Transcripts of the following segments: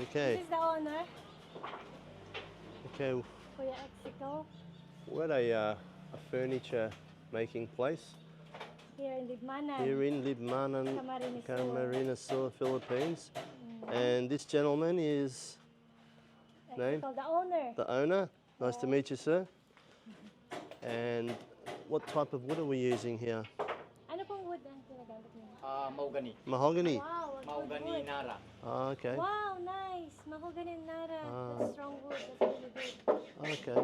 Okay. This is the owner, Okay. Kuya Exico, We're at a furniture making place here in Libmanan, here in Libmanan, Camarines Sur. Camarines Sur, Philippines. And this gentleman is name? Exico, the owner. the owner. Nice to meet you, sir. And what type of wood are we using here? Ano pong wood ang ginagamit niyo? Mahogany. Mahogany. Wow, a good Mahogany wood. Nara. Okay. Wow, nice. Mahogany Nara. Ah. That's strong wood. That's really good. Okay.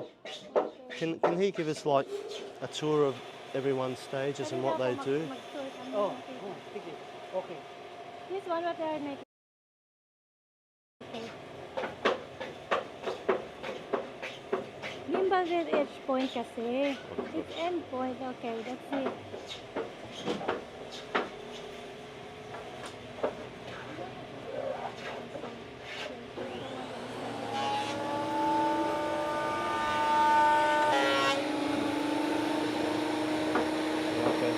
Okay. Can he give us like a tour of everyone's stages and what they do? Mag-tour kami Oh, ng people. sige. Okay. This one, what they are making. Okay. Limbagan edge point kasi. It's end point. Okay, that's it. Okay.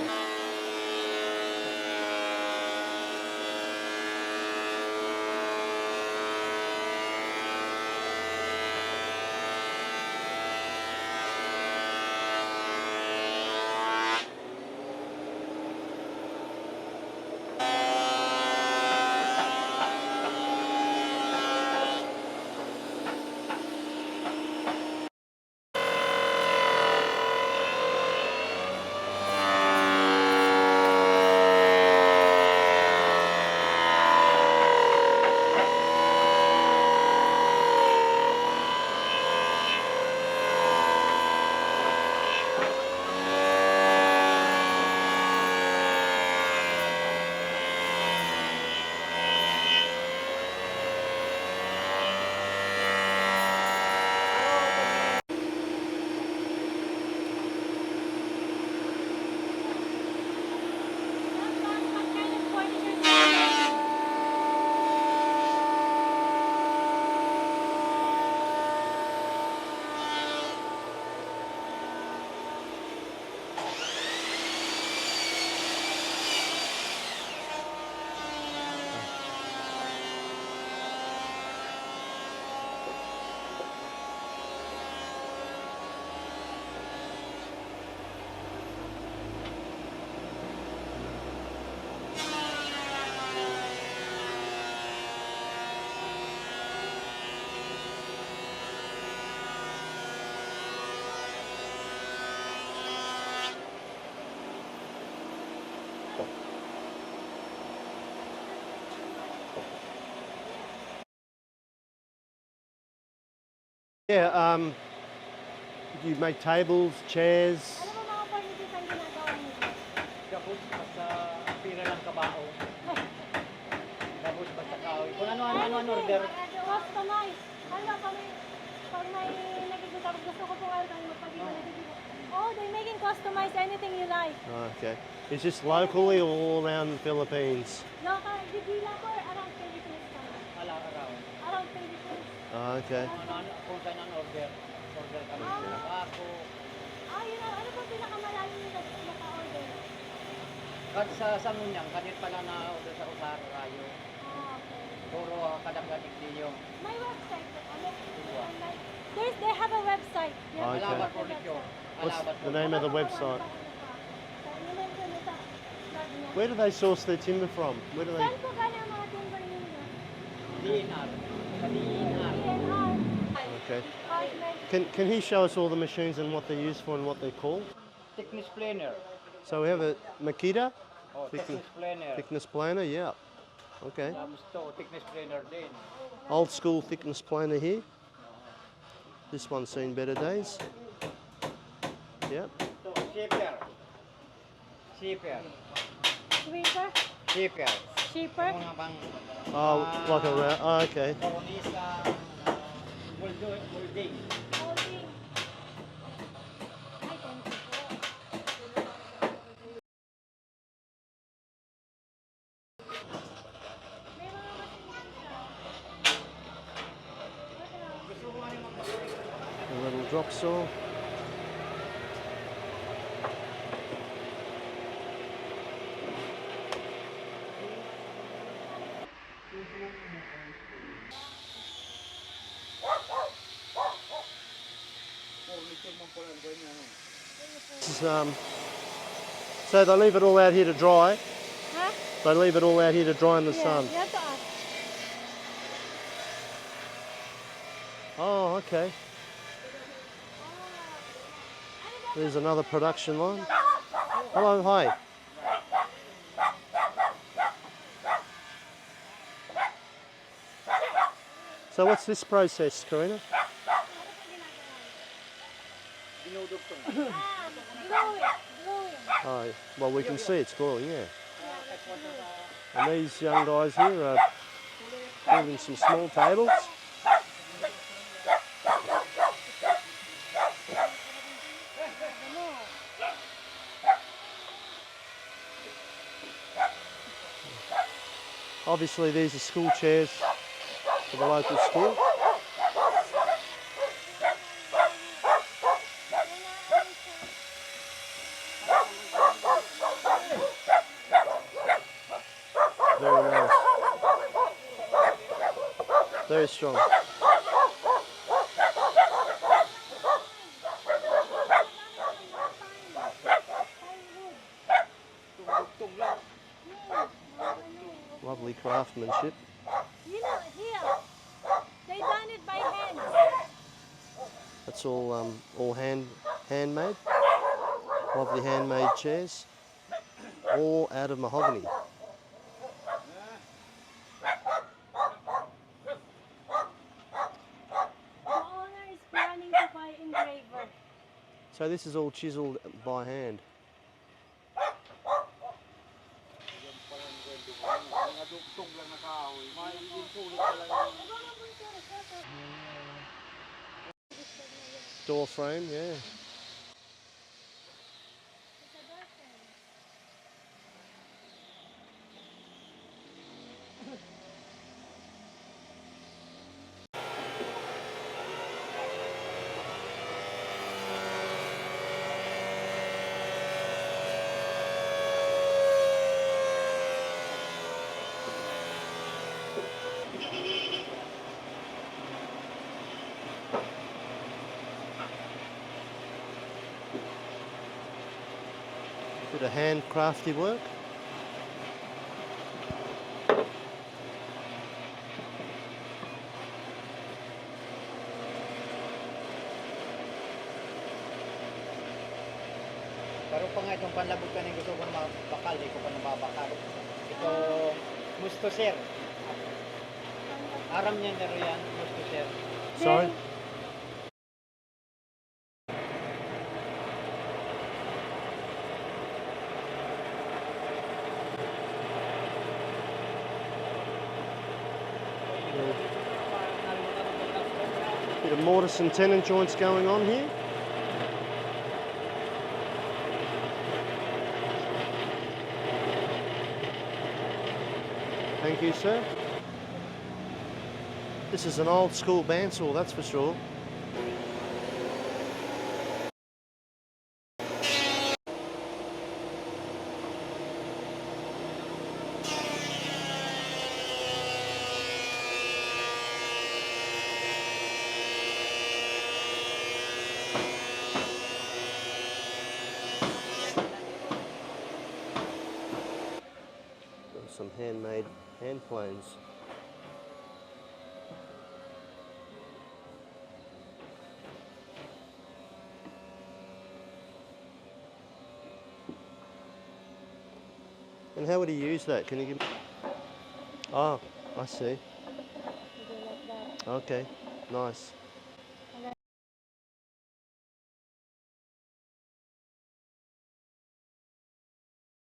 What kind of furniture is this? Yeah. You make tables, chairs. Ano mo mga furniture ang ginagawa niyo? Gabos basta pira ng kabao. Gabos basta kahoy. Kung ano order. Customize. Ano kami, pag may nakikita, gusto ko pong ano, magpagkita nakikita. Oh, they're making customized anything you like. Okay. Is this locally or all around the Philippines? Local, hindi lang po, around Philippines kami. Around. Around Philippines. Okay. Kung saan ang order. Order kami sa bako. Yun na, ano po pinakamalalim nila naka-order? Kad sa Sangunyang, kanit pala na order sa Rosario Rayo. Okay. Puro kadang-kadang niyo. May website po kami. They have a website. Yeah. Okay. Alabat furniture. What's Alabat the name of the website? You-mention ito. Vlog niya. Where do they source their timber from? Where do they? Saan po galing ang mga timber ninyo? DNR. Sa DNR. DNR. Okay. Department. Can he show us all the machines and what they're used for and what they're called? Thickness planer. So we have a Makita Oh, thickness planer. thickness planer. Yeah. Okay. Tapos to, thickness planer din. Old school thickness planer here. This one's seen better days. Yep. To, shaper. Shaper. Sweeper. Shaper. Cheaper. Mga pang Oh, like a round. Oh, okay. cornisa, molding. Holding. Ay, thank you po. May mga machine siya. A little drop saw. This is, so they leave it all out here to dry. Ha? They leave it all out here to dry in the Yes, sun. you have to ask. Oh, okay. There's another production line. Hello, hi. So what's this process, Karina? Glowing. Oh, well, we can see it's glowing, yeah. And these young guys here are building some small tables. Obviously, these are school chairs for the local school. Very nice. Very strong. Lovely craftsmanship. You know, here, they done it by hand. That's all handmade. Lovely handmade chairs, all out of mahogany. The owner is planning to buy engraver. So this is all chiselled by hand. Door frame, yeah. Bit of handcrafty work. Pero pa nga itong panlabog ka na gusto kong mabakal, di ko pa nababakal. Ito, musto sir. Aram niyan pero yan, musto sir. Sorry? Bit of mortise and tenon joints going on here. Thank you, sir. This is an old school bandsaw, that's for sure. Some handmade hand planes. And how would he use that? Can you give me... Oh, I see. You do like that. Okay, nice.